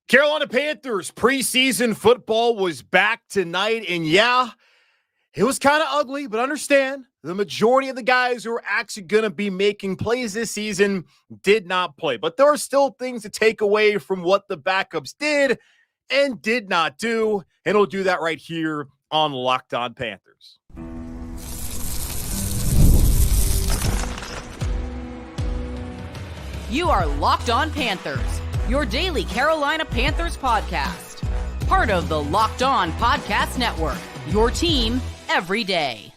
Carolina Panthers preseason football was back tonight, and yeah, it was kind of ugly, but understand the majority of the guys who are actually going to be making plays this season did not play. But there are still things to take away from what the backups did and did not do, and we'll do that right here on Locked On Panthers. You are Locked On Panthers, your daily Carolina Panthers podcast. Part of the Locked On Podcast Network, your team every day.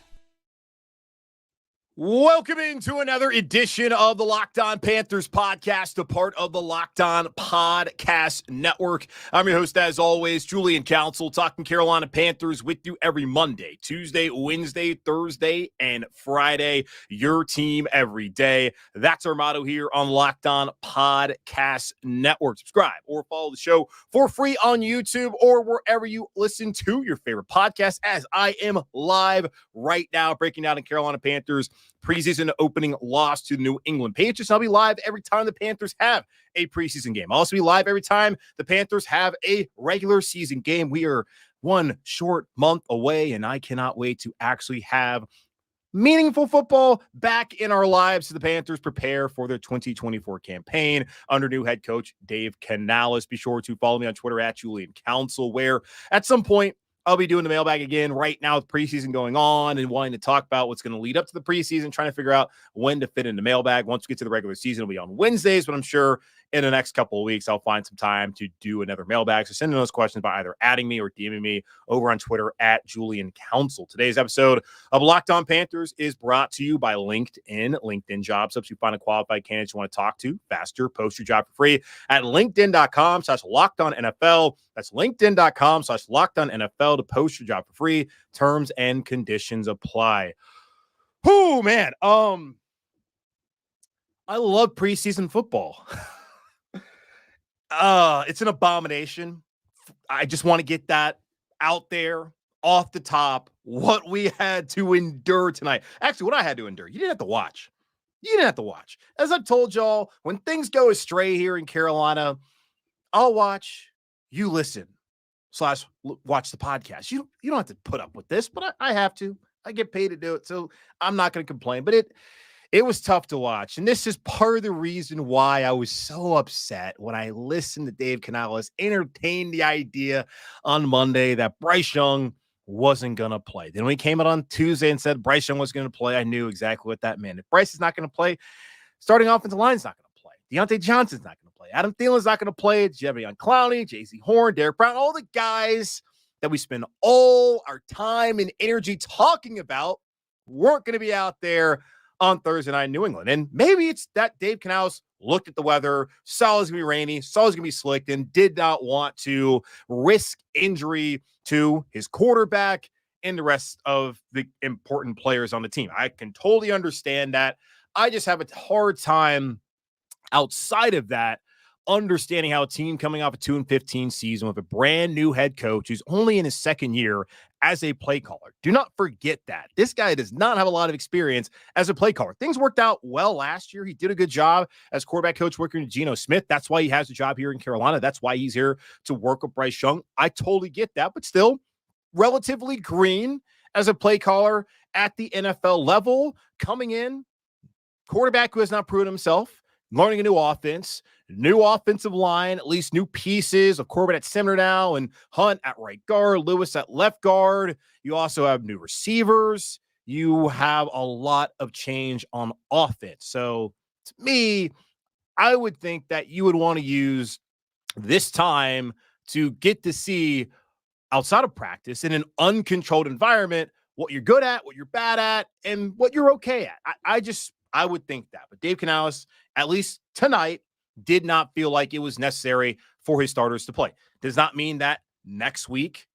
Welcome into another edition of the Locked On Panthers podcast, a part of the Locked On Podcast Network. I'm your host, as always, Julian Council, talking Carolina Panthers with you every Monday, Tuesday, Wednesday, Thursday, and Friday. Your team every day. That's our motto here on Locked On Podcast Network. Subscribe or follow the show for free on YouTube or wherever you listen to your favorite podcast, as I am live right now breaking down the Carolina Panthers preseason opening loss to the New England Patriots. I'll be live every time the Panthers have a preseason game. I'll also be live every time the Panthers have a regular season game. We are one short month away, and I cannot wait to actually have meaningful football back in our lives as the Panthers prepare for their 2024 campaign under new head coach Dave Canales. Be sure to follow me on Twitter at Julian Council, where at some point I'll be doing the mailbag again right now with preseason going on and wanting to talk about what's going to lead up to the preseason, trying to figure out when to fit in the mailbag. Once we get to the regular season, it'll be on Wednesdays, but I'm sure in the next couple of weeks, I'll find some time to do another mailbag. So send in those questions by either adding me or DMing me over on Twitter at Julian Council. Today's episode of Locked On Panthers is brought to you by LinkedIn. LinkedIn Jobs helps you find a qualified candidate you want to talk to faster. Post your job for free at linkedin.com/LockedOnNFL. That's linkedin.com/LockedOnNFL to post your job for free. Terms and conditions apply. Oh man. I love preseason football. It's an abomination. I just want to get that out there off the top, what we had to endure tonight. Actually, what I had to endure. You didn't have to watch. As I've told y'all, when things go astray here in Carolina, I'll watch, you listen, / watch the podcast. You don't have to put up with this, but I have to. I get paid to do it, so I'm not going to complain. But it was tough to watch. And this is part of the reason why I was so upset when I listened to Dave Canales entertain the idea on Monday that Bryce Young wasn't going to play. Then when he came out on Tuesday and said Bryce Young was going to play, I knew exactly what that meant. If Bryce is not going to play, starting offensive line's not going to play. Deontay Johnson's not going to play. Adam Thielen's not going to play. Javion Clowney, J.C. Horn, Derek Brown, all the guys that we spend all our time and energy talking about weren't going to be out there on Thursday night in New England. And maybe it's that Dave Canales looked at the weather, saw it was going to be rainy, saw it was going to be slick, and did not want to risk injury to his quarterback and the rest of the important players on the team. I can totally understand that. I just have a hard time outside of that understanding how a team coming off a 2-15 season with a brand new head coach who's only in his second year as a play caller. Do not forget that. This guy does not have a lot of experience as a play caller. Things worked out well last year. He did a good job as quarterback coach working with Geno Smith. That's why he has a job here in Carolina. That's why he's here to work with Bryce Young. I totally get that, but still relatively green as a play caller at the NFL level, coming in, quarterback who has not proven himself, learning a new offense, new offensive line, at least new pieces of Corbett at center now and Hunt at right guard, Lewis at left guard. You also have new receivers. You have a lot of change on offense. So to me, I would think that you would want to use this time to get to see outside of practice in an uncontrolled environment what you're good at, what you're bad at, and what you're okay at. I would think that. But Dave Canales, at least tonight, did not feel like it was necessary for his starters to play. Does not mean that next week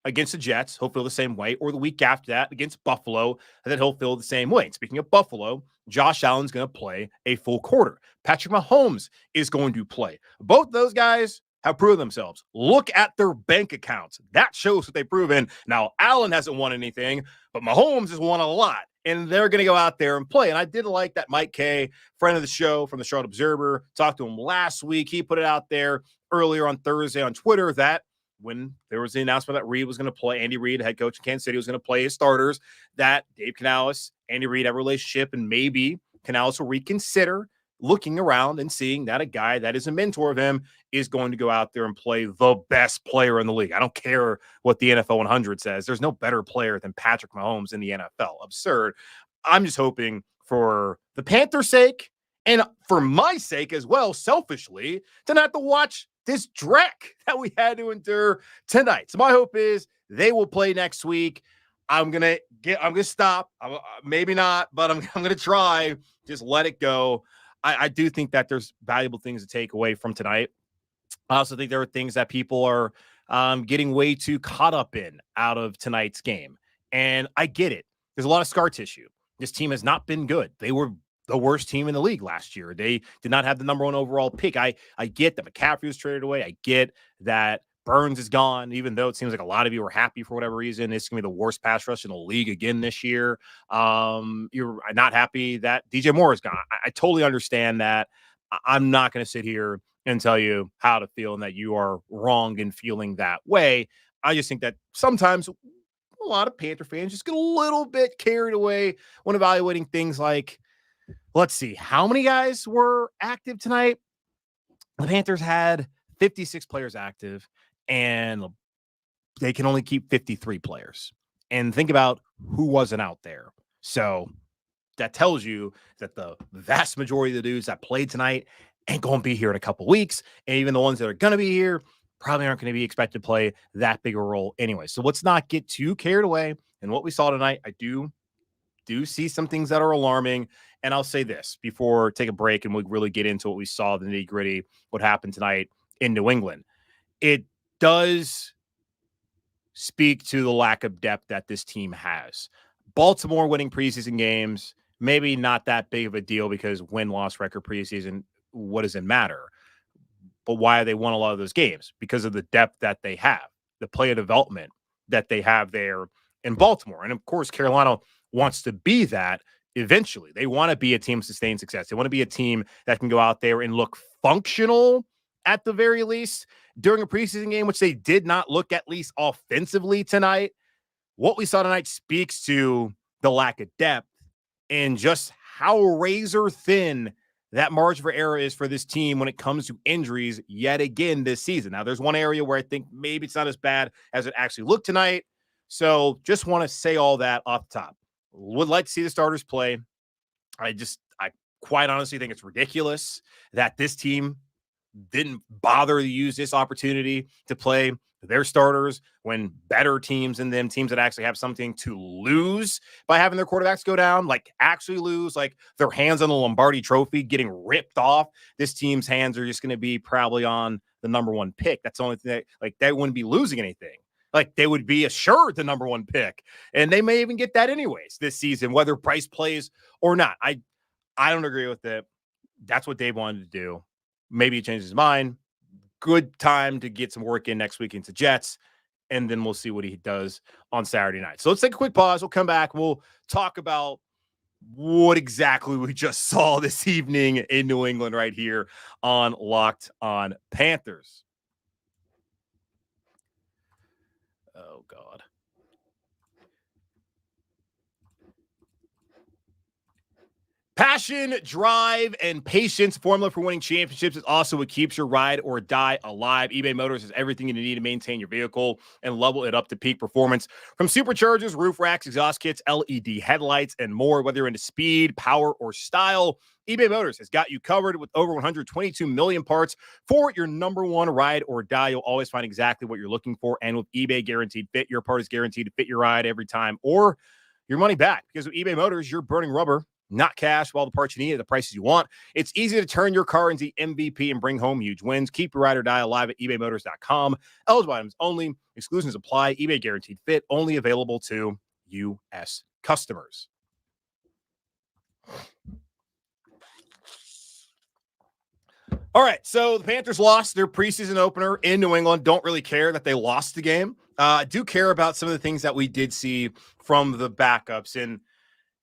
against the Jets, he'll feel the same way, or the week after that against Buffalo, that he'll feel the same way. And speaking of Buffalo, Josh Allen's going to play a full quarter. Patrick Mahomes is going to play. Both those guys have proven themselves. Look at their bank accounts. That shows what they've proven. Now, Allen hasn't won anything, but Mahomes has won a lot. and they're going to go out there and play. And I did like that Mike Kay, friend of the show from the Charlotte Observer, talked to him last week. He put it out there earlier on Thursday on Twitter that when there was the announcement that Reed was going to play, Andy Reid, head coach in Kansas City, was going to play his starters, that Dave Canales, Andy Reid have a relationship, and maybe Canales will reconsider looking around and seeing that a guy that is a mentor of him is going to go out there and play the best player in the league. I don't care what the NFL 100 says. There's no better player than Patrick Mahomes in the NFL. Absurd. I'm just hoping for the Panthers' sake and for my sake as well, selfishly, to not have to watch this dreck that we had to endure tonight. So my hope is they will play next week. I'm gonna stop. Maybe not, but I'm gonna try. Just let it go. I do think that there's valuable things to take away from tonight. I also think there are things that people are getting way too caught up in out of tonight's game. And I get it. There's a lot of scar tissue. This team has not been good. They were the worst team in the league last year. They did not have the number one overall pick. I get that McCaffrey was traded away. I get that Burns is gone, even though it seems like a lot of you are happy for whatever reason. It's going to be the worst pass rush in the league again this year. You're not happy that DJ Moore is gone. I totally understand that. I'm not going to sit here and tell you how to feel and that you are wrong in feeling that way. I just think that sometimes a lot of Panther fans just get a little bit carried away when evaluating things like, let's see, how many guys were active tonight? The Panthers had 56 players active, and they can only keep 53 players. And think about who wasn't out there. So that tells you that the vast majority of the dudes that played tonight ain't going to be here in a couple weeks. And even the ones that are going to be here probably aren't going to be expected to play that big a role anyway. So let's not get too carried away. And what we saw tonight, I do see some things that are alarming. And I'll say this before take a break and we'll really get into what we saw, the nitty gritty, what happened tonight in New England. It does speak to the lack of depth that this team has. Baltimore winning preseason games, maybe not that big of a deal because win-loss record preseason, what does it matter? But why they won a lot of those games? Because of the depth that they have, the player development that they have there in Baltimore. And of course, Carolina wants to be that eventually. They want to be a team of sustained success. They want to be a team that can go out there and look functional at the very least during a preseason game, which they did not look at least offensively tonight. What we saw tonight speaks to the lack of depth and just how razor thin that margin for error is for this team when it comes to injuries yet again this season. Now, there's one area where I think maybe it's not as bad as it actually looked tonight. So just want to say all that off the top. Would like to see the starters play. I quite honestly think it's ridiculous that this team didn't bother to use this opportunity to play their starters when better teams than them, teams that actually have something to lose by having their quarterbacks go down, like actually lose, like their hands on the Lombardi trophy getting ripped off. This team's hands are just going to be probably on the number one pick. That's the only thing they wouldn't be losing anything. Like they would be assured the number one pick, and they may even get that anyways this season, whether Bryce plays or not. I don't agree with it. That's what Dave wanted to do. Maybe he changed his mind. Good time to get some work in next week into Jets, and then we'll see what he does on Saturday night. So let's take a quick pause. We'll come back. We'll talk about what exactly we just saw this evening in New England right here on Locked on Panthers. Oh, God. Passion, drive, and patience, formula for winning championships, is also what keeps your ride or die alive. eBay Motors has everything you need to maintain your vehicle and level it up to peak performance. From superchargers, roof racks, exhaust kits, LED headlights, and more. Whether you're into speed, power, or style, eBay Motors has got you covered with over 122 million parts for your number one ride or die. You'll always find exactly what you're looking for. And with eBay Guaranteed Fit, your part is guaranteed to fit your ride every time or your money back. Because with eBay Motors, you're burning rubber, not cash, for all the parts you need at the prices you want. It's easy to turn your car into MVP and bring home huge wins. Keep your ride or die alive at ebaymotors.com. Eligible items only. Exclusions apply. eBay Guaranteed Fit, only available to U.S. customers. All right, so the Panthers lost their preseason opener in New England. Don't really care that they lost the game. I do care about some of the things that we did see from the backups. And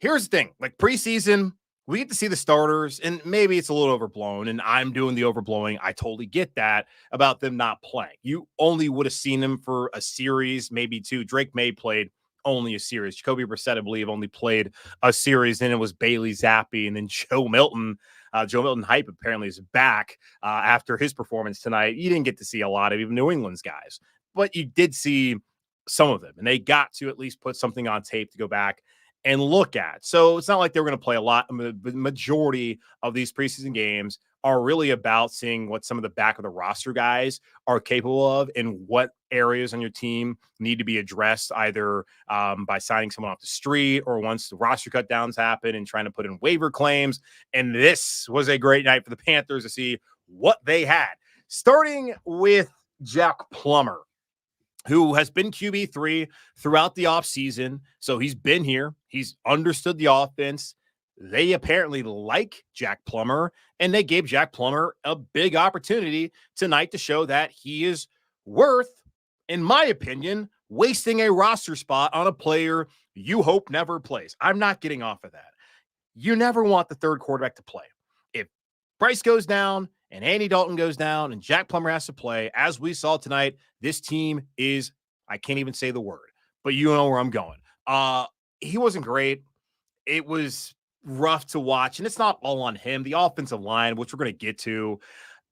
here's the thing, like preseason, we get to see the starters, and maybe it's a little overblown, and I'm doing the overblowing. I totally get that about them not playing. You only would have seen them for a series, maybe two. Drake May played only a series. Jacoby Brissett, I believe, only played a series. Then it was Bailey Zappi, and then Joe Milton. Joe Milton hype apparently is back after his performance tonight. You didn't get to see a lot of even New England's guys, but you did see some of them, and they got to at least put something on tape to go back and look at. So it's not like they were going to play a lot. The majority of these preseason games are really about seeing what some of the back of the roster guys are capable of and what areas on your team need to be addressed, either by signing someone off the street or once the roster cut downs happen and trying to put in waiver claims. And this was a great night for the Panthers to see what they had, starting with Jack Plummer, who has been QB3 throughout the offseason. So he's been here. He's understood the offense. They apparently like Jack Plummer, and they gave Jack Plummer a big opportunity tonight to show that he is worth, in my opinion, wasting a roster spot on a player you hope never plays. I'm not getting off of that. You never want the third quarterback to play. If Bryce goes down and Andy Dalton goes down and Jack Plummer has to play, as we saw tonight, this team is, I can't even say the word, but you know where I'm going. He wasn't great. It was rough to watch, and it's not all on him. The offensive line, which we're going to get to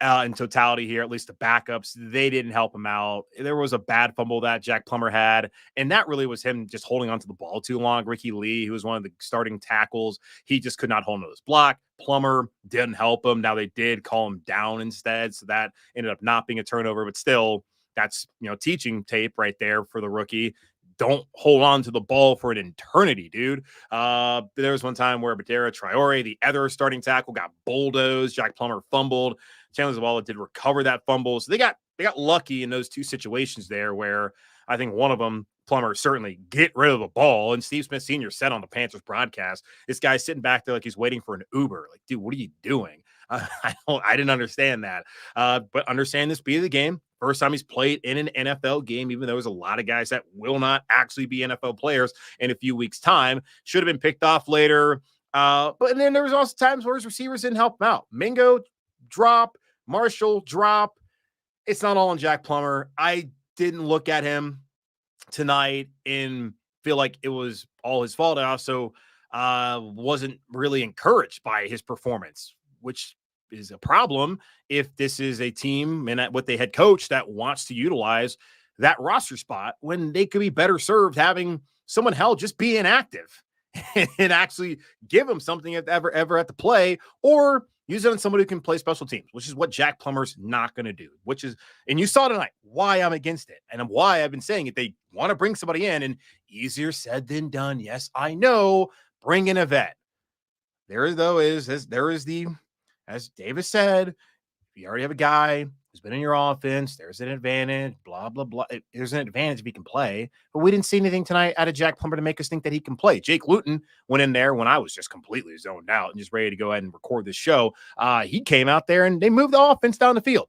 in totality here, at least the backups, they didn't help him out. There was a bad fumble that Jack Plummer had, and that really was him just holding onto the ball too long. Ricky Lee, who was one of the starting tackles, he just could not hold onto this block. Plummer didn't help him. Now they did call him down instead, so that ended up not being a turnover, but still, that's, teaching tape right there for the rookie. Don't hold on to the ball for an eternity, dude. There was one time where Badera Traore, the other starting tackle, got bulldozed. Jack Plummer fumbled. Chandler Zavala did recover that fumble. So they got lucky in those two situations there, where I think one of them, Plummer, certainly get rid of the ball. And Steve Smith Sr. said on the Panthers broadcast, this guy's sitting back there like he's waiting for an Uber. Like, dude, what are you doing? I didn't understand that. But understand this being the game. First time he's played in an NFL game, even though there's a lot of guys that will not actually be NFL players in a few weeks' time. Should have been picked off later. But then there was also times where his receivers didn't help him out. Mingo, drop. Marshall, drop. It's not all on Jack Plummer. I didn't look at him tonight and feel like it was all his fault. I also wasn't really encouraged by his performance, which is a problem if this is a team and with the head coach that wants to utilize that roster spot when they could be better served having someone just be inactive and actually give them something if ever at the play, or use it on somebody who can play special teams, which is what Jack Plummer's not going to do, and you saw tonight why I'm against it and why I've been saying it. They want to bring somebody in, and easier said than done. Yes, I know. Bring in a vet. As Davis said, if you already have a guy who's been in your offense, there's an advantage, blah, blah, blah. There's an advantage if he can play. But we didn't see anything tonight out of Jack Plummer to make us think that he can play. Jake Luton went in there when I was just completely zoned out and just ready to go ahead and record this show. He came out there and they moved the offense down the field.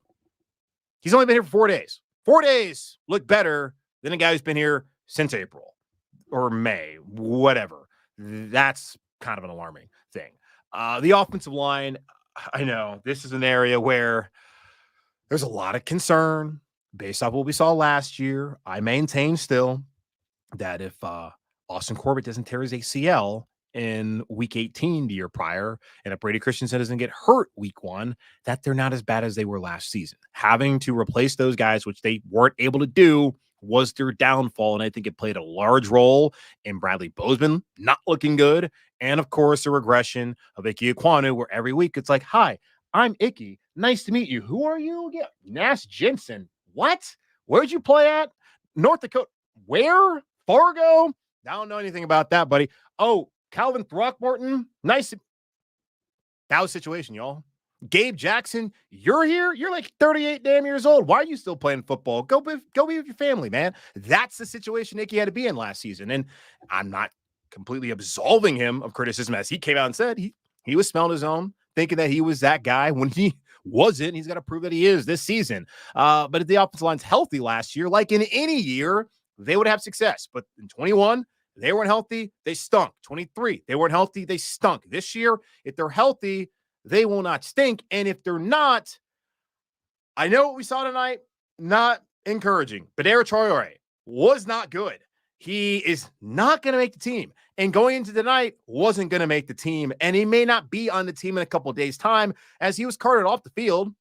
He's only been here for 4 days. 4 days look better than a guy who's been here since April or May, whatever. That's kind of an alarming thing. The offensive line, I know this is an area where there's a lot of concern based off what we saw last year. I maintain still that if Austin Corbett doesn't tear his ACL in week 18 the year prior, and if Brady Christensen doesn't get hurt week 1, that they're not as bad as they were last season. Having to replace those guys, which they weren't able to do, was their downfall. And I think it played a large role in Bradley Bozeman not looking good. And of course, the regression of Ike Ekwonu, where every week it's like, hi, I'm Icky. Nice to meet you. Who are you again? Nash Jensen. What? Where'd you play at? North Dakota. Where? Fargo? I don't know anything about that, buddy. Oh, Calvin Throckmorton. Nice. That was the situation, y'all. Gabe Jackson, you're here. You're like 38 damn years old. Why are you still playing football? Go be with your family, man. That's the situation Nicky had to be in last season. And I'm not completely absolving him of criticism, as he came out and said he was smelling his own, thinking that he was that guy when he wasn't. He's got to prove that he is this season. But if the offensive line's healthy last year, like in any year, they would have success. But in 21, They weren't healthy. They stunk. 23, they weren't healthy. They stunk. This year, if they're healthy, they will not stink. And if they're not, I know what we saw tonight, not encouraging. Badara Traore was not good. He is not going to make the team. And going into tonight, wasn't going to make the team. And he may not be on the team in a couple of days' time, as he was carted off the field.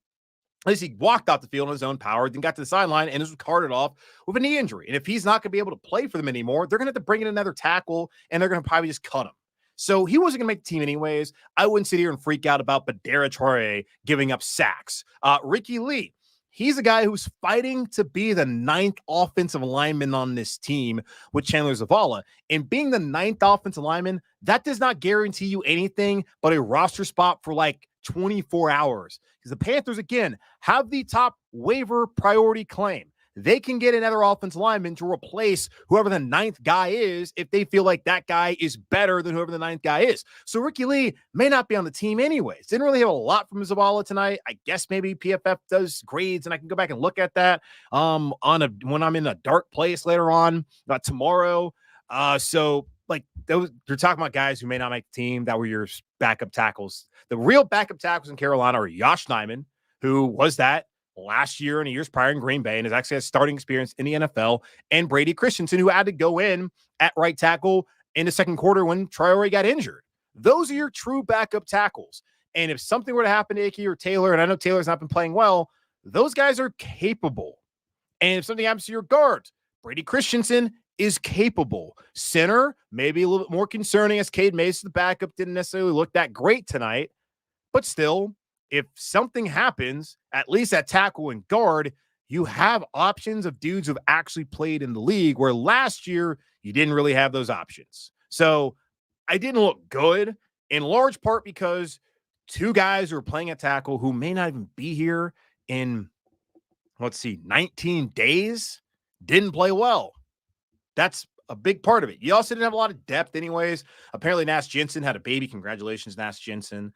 At least he walked off the field on his own power, then got to the sideline and was carted off with a knee injury. And if he's not going to be able to play for them anymore, they're going to have to bring in another tackle, and they're going to probably just cut him. So he wasn't going to make the team anyways. I wouldn't sit here and freak out about Badara Traore giving up sacks. Ricky Lee, he's a guy who's fighting to be the 9th offensive lineman on this team with Chandler Zavala. And being the 9th offensive lineman, that does not guarantee you anything but a roster spot for like 24 hours. Because the Panthers, again, have the top waiver priority claim. They can get another offensive lineman to replace whoever the 9th guy is if they feel like that guy is better than whoever the 9th guy is. So Ricky Lee may not be on the team anyways. Didn't really have a lot from Zavala tonight. I guess maybe PFF does grades, and I can go back and look at that when I'm in a dark place later on tomorrow. So like those, you're talking about guys who may not make the team that were your backup tackles. The real backup tackles in Carolina are Josh Nijman, who was that last year and years prior in Green Bay and has actually had starting experience in the NFL, and Brady Christensen, who had to go in at right tackle in the second quarter when Traore got injured. Those are your true backup tackles. And if something were to happen to Icky or Taylor, and I know Taylor's not been playing well, those guys are capable. And if something happens to your guards, Brady Christensen is capable. Center, maybe a little bit more concerning, as Cade Mason, the backup, didn't necessarily look that great tonight, but still, if something happens, at least at tackle and guard, you have options of dudes who've actually played in the league, where last year you didn't really have those options. So I didn't look good, in large part because two guys who are playing at tackle who may not even be here in, 19 days, didn't play well. That's a big part of it. You also didn't have a lot of depth anyways. Apparently Nash Jensen had a baby. Congratulations, Nash Jensen.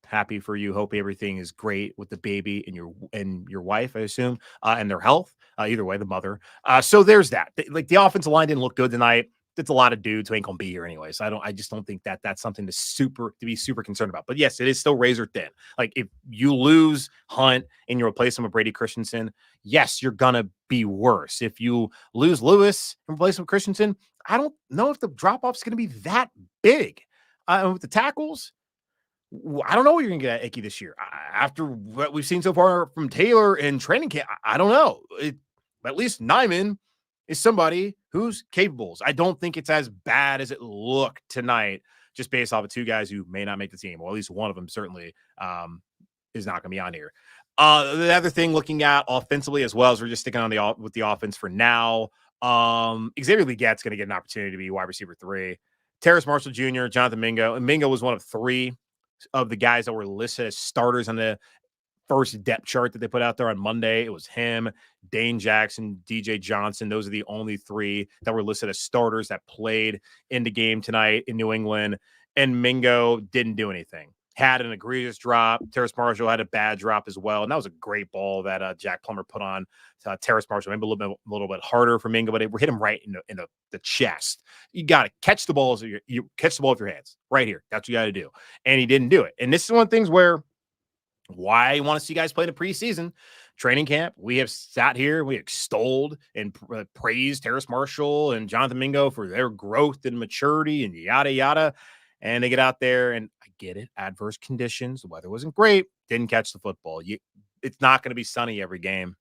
Happy for you. Hope everything is great with the baby and your wife, I assume, and their health. Either way, the mother. So there's that. The offensive line didn't look good tonight. It's a lot of dudes who ain't gonna be here anyway. So I just don't think that that's something to be super concerned about. But yes, it is still razor thin. Like if you lose Hunt and you replace him with Brady Christensen, yes, you're gonna be worse. If you lose Lewis and replace him with Christensen, I don't know if the drop off is gonna be that big. With the tackles, I don't know what you're going to get at Icky this year. After what we've seen so far from Taylor in training camp, I don't know. At least Nijman is somebody who's capable. I don't think it's as bad as it looked tonight, just based off of two guys who may not make the team. Well, at least one of them certainly is not going to be on here. The other thing, looking at offensively as well, as we're just sticking on with the offense for now, Xavier Legat's going to get an opportunity to be wide receiver 3. Terrace Marshall Jr., Jonathan Mingo. And Mingo was one of 3 of the guys that were listed as starters on the first depth chart that they put out there on Monday. It was him, Dane Jackson, DJ Johnson. Those are the only 3 that were listed as starters that played in the game tonight in New England. And Mingo didn't do anything. Had an egregious drop. Terrace Marshall had a bad drop as well. And that was a great ball that Jack Plummer put on Terrace Marshall. Maybe a little bit harder for Mingo, but it hit him right in the chest. You got to catch the balls. You catch the ball with your hands right here. That's what you got to do. And he didn't do it. And this is one of the things why I want to see guys play in the preseason training camp. We have sat here, we extolled and praised Terrace Marshall and Jonathan Mingo for their growth and maturity and yada, yada. And they get out there, and I get it. Adverse conditions. The weather wasn't great. Didn't catch the football. It's not going to be sunny every game.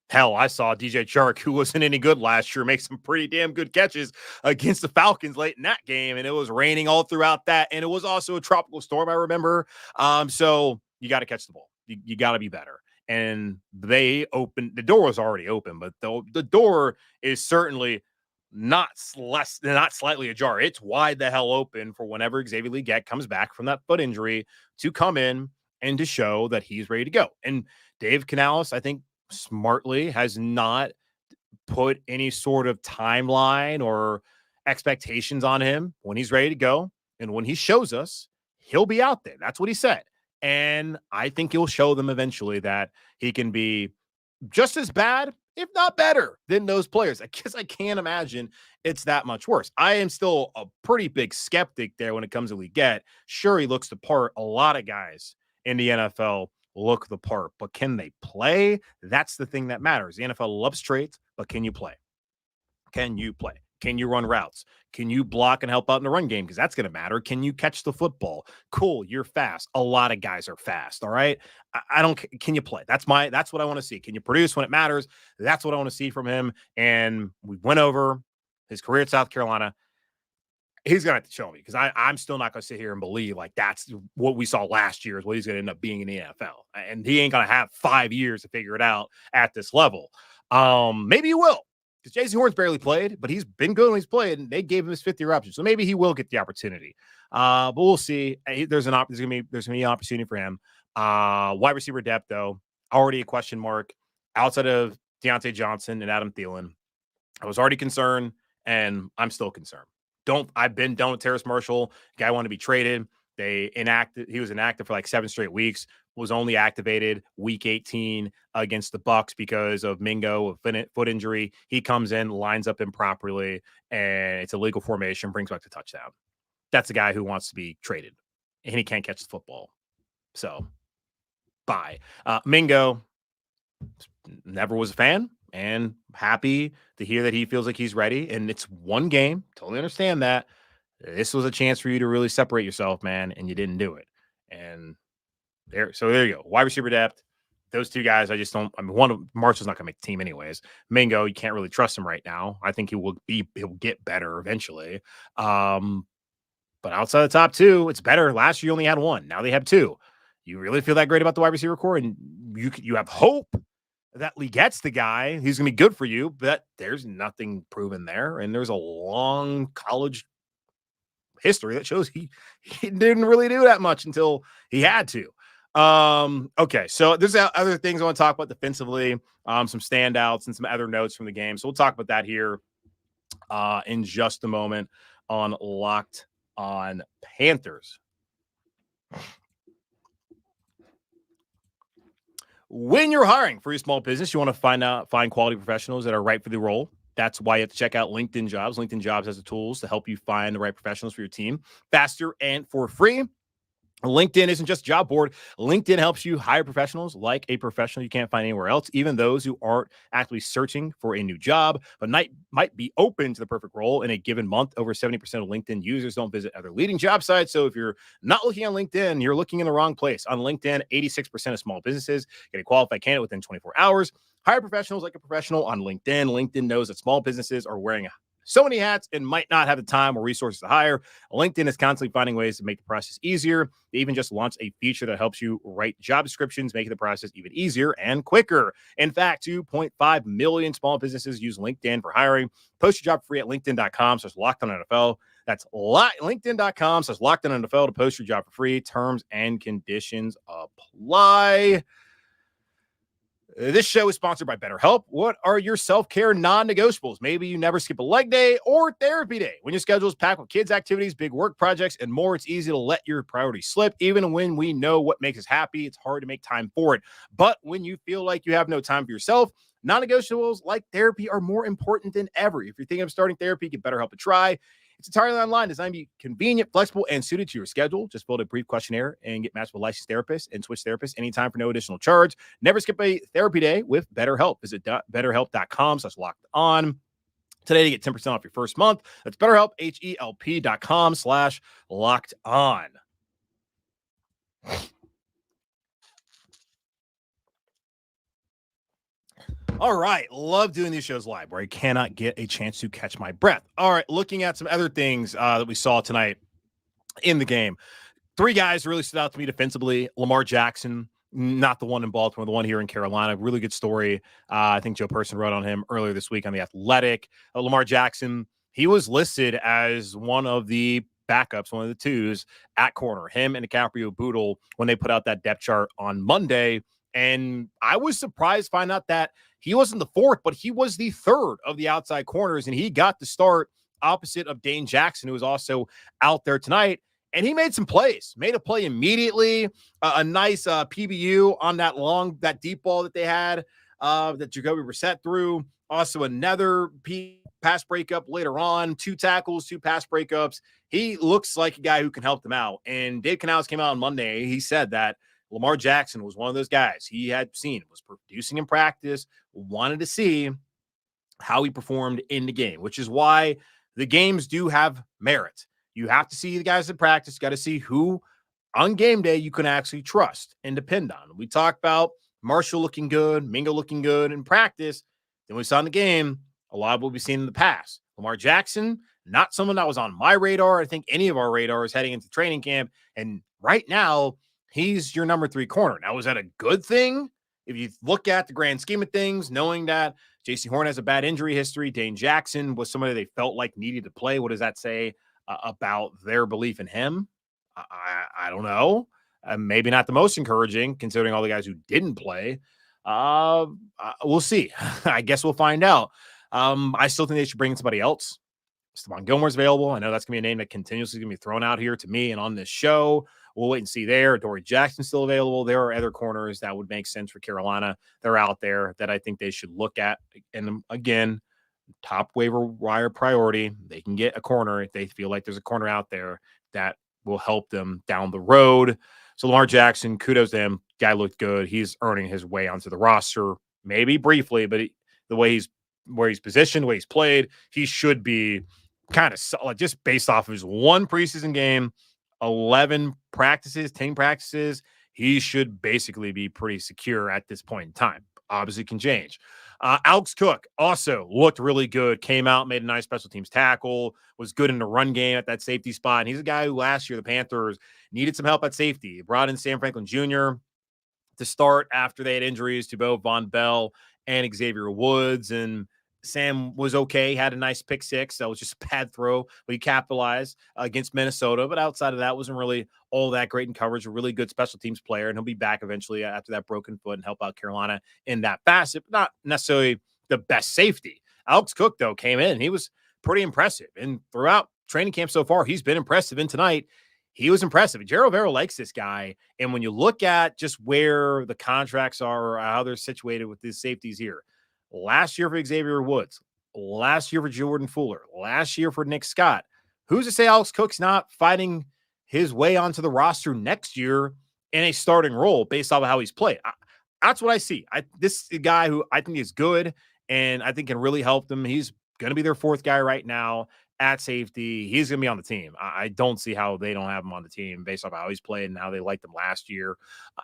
Hell, I saw DJ Chark, who wasn't any good last year, make some pretty damn good catches against the Falcons late in that game. And it was raining all throughout that. And it was also a tropical storm, I remember. So you got to catch the ball. You got to be better. And they opened. The door was already open, but the door is certainly not slightly ajar. It's wide the hell open for whenever Xavier Legat comes back from that foot injury to come in and to show that he's ready to go. And Dave Canales, I think, smartly has not put any sort of timeline or expectations on him when he's ready to go. And when he shows us, he'll be out there. That's what he said. And I think he'll show them eventually that he can be just as bad, if not better than those players. I guess I can't imagine it's that much worse. I am still a pretty big skeptic there when it comes to Leggett. Sure, he looks the part. A lot of guys in the NFL look the part, but can they play? That's the thing that matters. The NFL loves traits, but can you play? Can you play? Can you run routes? Can you block and help out in the run game? Because that's going to matter. Can you catch the football? Cool. You're fast. A lot of guys are fast. All right. I don't. Can you play? That's what I want to see. Can you produce when it matters? That's what I want to see from him. And we went over his career at South Carolina. He's going to have to show me, because I'm still not going to sit here and believe like that's what we saw last year is what he's going to end up being in the NFL. And he ain't going to have 5 years to figure it out at this level. Maybe he will. Because J.C. Horn's barely played, but he's been good when he's played, and they gave him his 5th-year option. So maybe he will get the opportunity. But we'll see. There's going to be an opportunity for him. Wide receiver depth, though, already a question mark. Outside of Deontay Johnson and Adam Thielen, I was already concerned, and I'm still concerned. I've been done with Terrace Marshall. Guy wanted to be traded. He was inactive for like 7 straight weeks. Was only activated week 18 against the Bucs because of Mingo, a foot injury. He comes in, lines up improperly, and it's a legal formation, brings back the touchdown. That's a guy who wants to be traded, and he can't catch the football. So, bye. Mingo, never was a fan, and happy to hear that he feels like he's ready. And it's one game. Totally understand that. This was a chance for you to really separate yourself, man, and you didn't do it. And there you go. Wide receiver depth. Those 2 guys, I just don't. I mean, one of Marshall's not going to make the team anyways. Mingo, you can't really trust him right now. I think he'll get better eventually. But outside the top 2, it's better. Last year you only had 1. Now they have 2. You really feel that great about the wide receiver core, and you have hope that Lee gets the guy. He's going to be good for you, but there's nothing proven there, and there's a long college history that shows he didn't really do that much until he had to. Okay, so there's other things I want to talk about defensively, some standouts and some other notes from the game. So we'll talk about that here in just a moment on Locked on Panthers. When you're hiring for your small business, you want to find quality professionals that are right for the role. That's why you have to check out LinkedIn Jobs. LinkedIn Jobs has the tools to help you find the right professionals for your team faster and for free. LinkedIn isn't just a job board. LinkedIn helps you hire professionals like a professional you can't find anywhere else, even those who aren't actively searching for a new job, but might be open to the perfect role in a given month. Over 70% of LinkedIn users don't visit other leading job sites. So if you're not looking on LinkedIn, you're looking in the wrong place. On LinkedIn, 86% of small businesses get a qualified candidate within 24 hours. Hire professionals like a professional on LinkedIn. LinkedIn knows that small businesses are wearing so many hats and might not have the time or resources to hire. LinkedIn is constantly finding ways to make the process easier. They even just launched a feature that helps you write job descriptions, making the process even easier and quicker. In fact, 2.5 million small businesses use LinkedIn for hiring. Post your job free at linkedin.com/LockedOnNFL. That's linkedin.com/LockedOnNFL to post your job for free. Terms and conditions apply. This show is sponsored by BetterHelp. What are your self-care non-negotiables? Maybe you never skip a leg day or therapy day. When your schedule is packed with kids' activities, big work projects, and more, it's easy to let your priorities slip. Even when we know what makes us happy, it's hard to make time for it. But when you feel like you have no time for yourself, non-negotiables like therapy are more important than ever. If you're thinking of starting therapy, give BetterHelp a try. It's entirely online, designed to be convenient, flexible, and suited to your schedule. Just fill out a brief questionnaire and get matched with a licensed therapist and switch therapists anytime for no additional charge. Never skip a therapy day with BetterHelp. Visit betterhelp.com/lockedon today to get 10% off your first month. That's BetterHelp, HELP.com/lockedon. All right. Love doing these shows live where I cannot get a chance to catch my breath. All right. Looking at some other things that we saw tonight in the game. 3 guys really stood out to me defensively. Lamar Jackson, not the one in Baltimore, the one here in Carolina. Really good story. I think Joe Person wrote on him earlier this week on The Athletic. Lamar Jackson, he was listed as one of the backups, one of the 2s at corner. Him and DiCaprio Boodle when they put out that depth chart on Monday. And I was surprised to find out that he wasn't the 4th, but he was the 3rd of the outside corners, and he got the start opposite of Dane Jackson, who was also out there tonight. And he made some plays, made a play immediately, a nice PBU on that deep ball that they had. that Jacoby Brissett threw. Also, another pass breakup later on, 2 tackles, 2 pass breakups. He looks like a guy who can help them out. And Dave Canales came out on Monday. He said that Lamar Jackson was one of those guys he had seen, was producing in practice, wanted to see how he performed in the game, which is why the games do have merit. You have to see the guys in practice, got to see who on game day you can actually trust and depend on. We talked about Marshall looking good, Mingo looking good in practice. Then we saw in the game a lot of what we've seen in the past. Lamar Jackson, not someone that was on my radar. I think any of our radars heading into training camp. And right now, he's your number 3 corner. Now, is that a good thing? If you look at the grand scheme of things, knowing that J.C. Horn has a bad injury history, Dane Jackson was somebody they felt like needed to play. What does that say about their belief in him? I don't know. Maybe not the most encouraging, considering all the guys who didn't play. We'll see. I guess we'll find out. I still think they should bring in somebody else. Stephon Gilmore's available. I know that's going to be a name that continuously going to be thrown out here to me and on this show. We'll wait and see there. Dory Jackson's still available. There are other corners that would make sense for Carolina. They're out there that I think they should look at. And again, top waiver wire priority. They can get a corner if they feel like there's a corner out there that will help them down the road. So Lamar Jackson, kudos to him. Guy looked good. He's earning his way onto the roster, maybe briefly, but the way where he's positioned, the way he's played, he should be kind of solid just based off of his 1 preseason game, 11 practices, 10 practices. He should basically be pretty secure at this point in time. Obviously can change. Alex Cook also looked really good, came out, made a nice special teams tackle, was good in the run game at that safety spot. And he's a guy who last year the Panthers needed some help at safety. He brought in Sam Franklin Jr. to start after they had injuries to both Von Bell and Xavier Woods. And Sam was okay, had a nice pick 6. That was just a bad throw, but he capitalized against Minnesota. But outside of that, wasn't really all that great in coverage. A really good special teams player, and he'll be back eventually after that broken foot and help out Carolina in that facet, but not necessarily the best safety. Alex Cook, though, came in, and he was pretty impressive. And throughout training camp so far, he's been impressive. And tonight, he was impressive. Gerald Vero likes this guy. And when you look at just where the contracts are or how they're situated with these safeties here, last year for Xavier Woods, last year for Jordan Fuller, last year for Nick Scott, who's to say Alex Cook's not fighting his way onto the roster next year in a starting role based off of how he's played? That's what I see. This is a guy who I think is good and I think can really help them. He's going to be their 4th guy right now at safety. He's going to be on the team. I don't see how they don't have him on the team based off how he's played and how they liked him last year.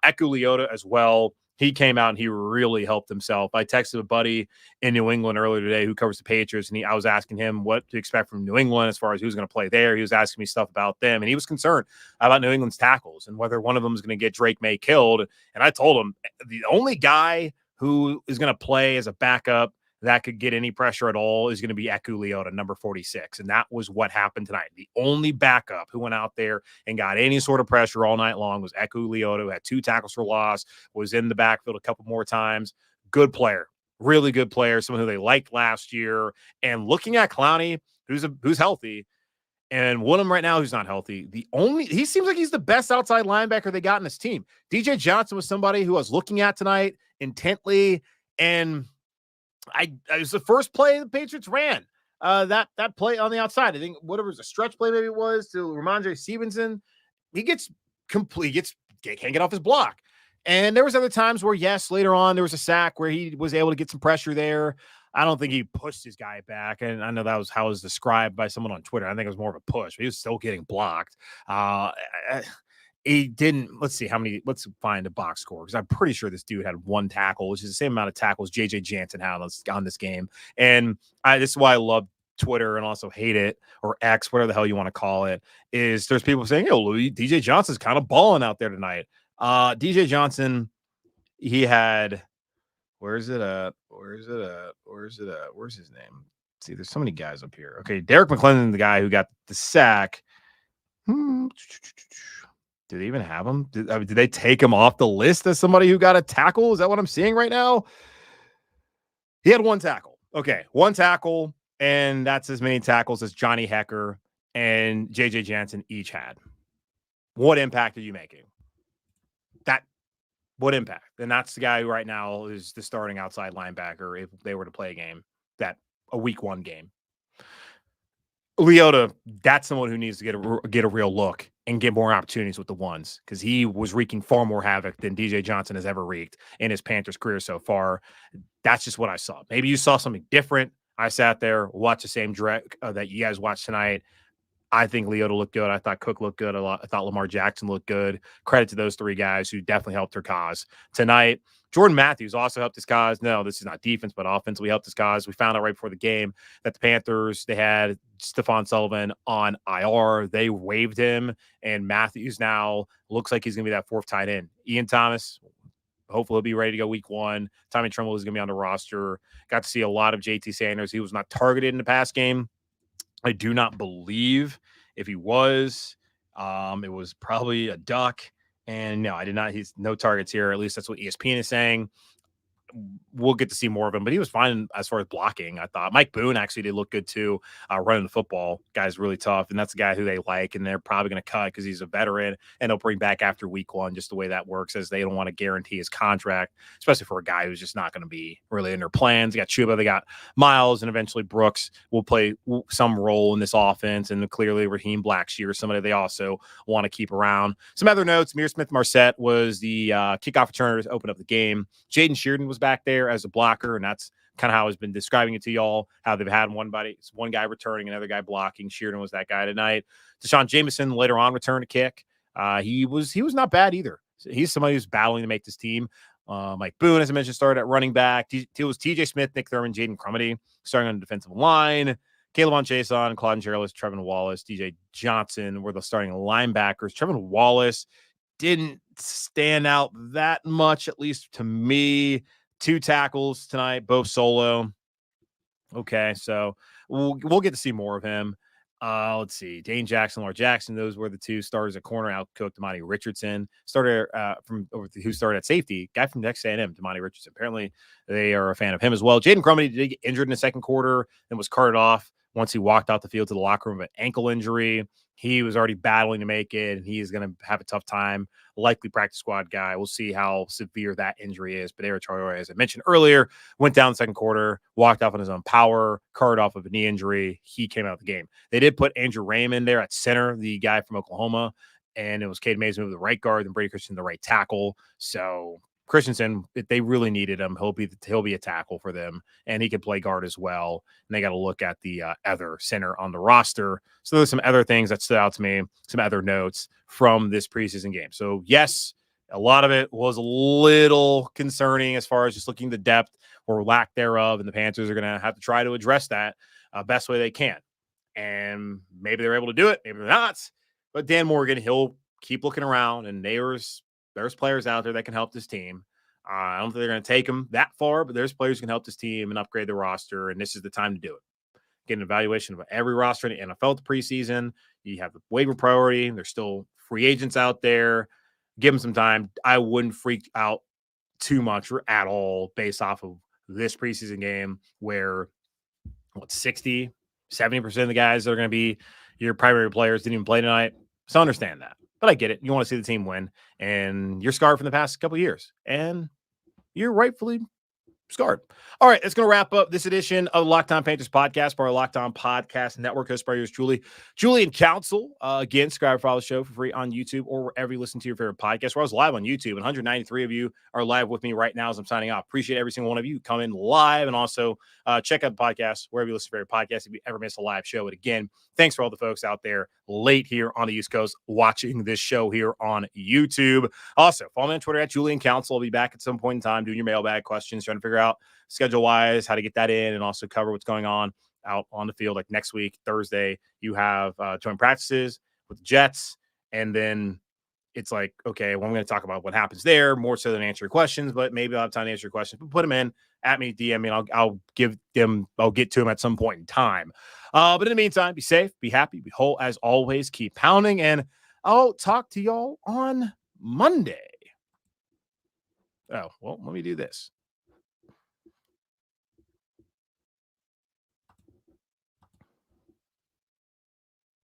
Eku Leota as well. He came out and he really helped himself. I texted a buddy in New England earlier today who covers the Patriots, and I was asking him what to expect from New England as far as who's going to play there. He was asking me stuff about them, and he was concerned about New England's tackles and whether one of them is going to get Drake May killed. And I told him the only guy who is going to play as a backup that could get any pressure at all is going to be Eku Leota, number 46. And that was what happened tonight. The only backup who went out there and got any sort of pressure all night long was Eku Leota, who had 2 tackles for loss, was in the backfield a couple more times. Good player, really good player, someone who they liked last year. And looking at Clowney, who's healthy, and Woodham right now who's not healthy, he seems like he's the best outside linebacker they got in this team. DJ Johnson was somebody who I was looking at tonight intently, and it was the first play the Patriots ran. That play on the outside. I think whatever was a stretch play, maybe it was to Ramondre Stevenson. He can't get off his block. And there was other times where, yes, later on there was a sack where he was able to get some pressure there. I don't think he pushed his guy back. And I know that was how it was described by someone on Twitter. I think it was more of a push, but he was still getting blocked. He didn't. Let's find a box score, because I'm pretty sure this dude had 1 tackle, which is the same amount of tackles JJ Jansen had on this game. And this is why I love Twitter and also hate it, or X, whatever the hell you want to call it, is there's people saying, Louis, DJ Johnson's kind of balling out there tonight. DJ Johnson, he had, where's his name? See, there's so many guys up here. Okay, Derek McClendon, the guy who got the sack. Do they even have him? Did they take him off the list as somebody who got a tackle? Is that what I'm seeing right now? He had 1 tackle. Okay, 1 tackle, and that's as many tackles as Johnny Hecker and JJ Jansen each had. What impact are you making? What impact? And that's the guy who right now is the starting outside linebacker if they were to play a week 1 game. Leota, that's someone who needs to get a real look and get more opportunities with the ones, because he was wreaking far more havoc than DJ Johnson has ever wreaked in his Panthers career so far. That's just what I saw. Maybe you saw something different. I sat there, watched the same direct that you guys watched tonight. I think Leota looked good. I thought Cook looked good a lot. I thought Lamar Jackson looked good. Credit to those 3 guys who definitely helped their cause tonight. Jordan Matthews also helped his cause. No, this is not defense, but offensively helped his cause. We found out right before the game that the Panthers, they had Stephon Sullivan on IR. They waived him, and Matthews now looks like he's going to be that 4th tight end. Ian Thomas, hopefully he'll be ready to go week 1. Tommy Tremble is going to be on the roster. Got to see a lot of JT Sanders. He was not targeted in the pass game. I do not believe if he was, it was probably a duck. And no, I did not. He's no targets here. At least that's what ESPN is saying. We'll get to see more of him, but he was fine as far as blocking. I thought Mike Boone actually did look good too, running the football. Guy's really tough, and that's a guy who they like, and they're probably going to cut because he's a veteran, and they'll bring back after week 1, just the way that works, as they don't want to guarantee his contract, especially for a guy who's just not going to be really in their plans. They got Chuba, they got Miles, and eventually Brooks will play some role in this offense, and clearly Raheem Blackshear, somebody they also want to keep around. Some other notes: Mir Smith-Marset was the kickoff returner to open up the game. Jaden Sheardon was back there as a blocker, and that's kind of how I've been describing it to y'all, how they've had one guy returning, another guy blocking. Sheardon was that guy tonight. Deshaun Jameson later on returned a kick. He was not bad either. He's somebody who's battling to make this team. Mike Boone, as I mentioned, started at running back. It was TJ Smith, Nick Thurman, Jaden Crumity starting on the defensive line. Caleb Chason, Claude Gerlis, Trevin Wallace, DJ Johnson were the starting linebackers. Trevin Wallace didn't stand out that much, at least to me. 2 tackles tonight, both solo. Okay, so we'll get to see more of him. Let's see. Dane Jackson, Lamar Jackson, those were the 2 starters at corner. Outcooked Damani Richardson, starter who started at safety, guy from Texas A&M, Damani Richardson. Apparently, they are a fan of him as well. Jaden Crumity did get injured in the second quarter and was carted off once he walked out the field to the locker room with an ankle injury. He was already battling to make it, and he is going to have a tough time. Likely practice squad guy. We'll see how severe that injury is. But Eric Troy, as I mentioned earlier, went down the second quarter, walked off on his own power, carted off of a knee injury. He came out of the game. They did put Andrew Raymond there at center, the guy from Oklahoma, and it was Cade Mays moving the right guard and Brady Christensen the right tackle. So Christensen, if they really needed him, he'll be a tackle for them, and he can play guard as well. And they got to look at the other center on the roster. So there's some other things that stood out to me, some other notes from this preseason game. So yes, a lot of it was a little concerning as far as just looking at the depth or lack thereof, and the Panthers are going to have to try to address that best way they can. And maybe they're able to do it, maybe they're not. But Dan Morgan, he'll keep looking around, and there's players out there that can help this team. I don't think they're going to take them that far, but there's players who can help this team and upgrade the roster, and this is the time to do it. Get an evaluation of every roster in the NFL at the preseason. You have the waiver priority. There's still free agents out there. Give them some time. I wouldn't freak out too much or at all based off of this preseason game where 60, 70% of the guys that are going to be your primary players didn't even play tonight. So I understand that. But I get it. You want to see the team win, and you're scarred from the past couple of years, and you're rightfully scarred. All right, that's going to wrap up this edition of the Locked On Panthers podcast by our Locked On Podcast Network. Host by yours truly, Julian Council. Again, subscribe, follow the show for free on YouTube or wherever you listen to your favorite podcast. We're always live on YouTube, and 193 of you are live with me right now as I'm signing off. Appreciate every single one of you coming live, and also check out the podcast wherever you listen to your favorite podcast if you ever miss a live show. And again, thanks for all the folks out there late here on the East Coast watching this show here on YouTube. Also, follow me on Twitter at Julian Council. I'll be back at some point in time doing your mailbag questions, trying to figure out schedule-wise how to get that in, and also cover what's going on out on the field. Like next week, Thursday, you have joint practices with the Jets, and then it's like, okay, well, I'm going to talk about what happens there more so than answer your questions, but maybe I'll have time to answer your questions. But put them in at me, DM me, and I'll get to them at some point in time. But in the meantime, be safe, be happy, be whole as always. Keep pounding, and I'll talk to y'all on Monday. Oh, well, let me do this.